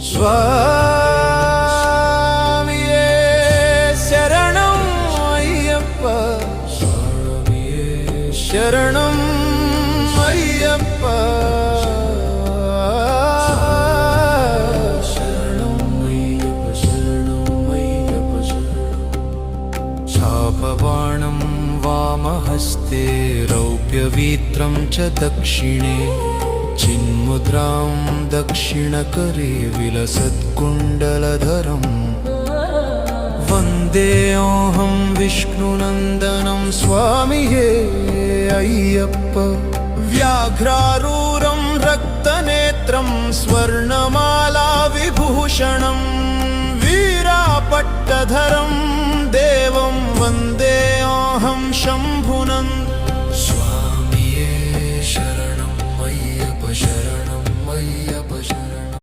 स्वामिये शरणं अय्यप्पा स्वामिये शरणं अय्यप्पा शापबाणं वामहस्ते रौप्यवीत्रं च दक्षिणे चिन्मुद्रां दक्षिणकरे विलसत्कुण्डलधरम् वन्देऽहं विष्णुनन्दनं स्वामिये अय्यप्प व्याघ्रारूढं रक्तनेत्रं स्वर्णमाला विभूषणं वीरापट्टधरं देवं वन्देऽहं शम्भुनन्दनं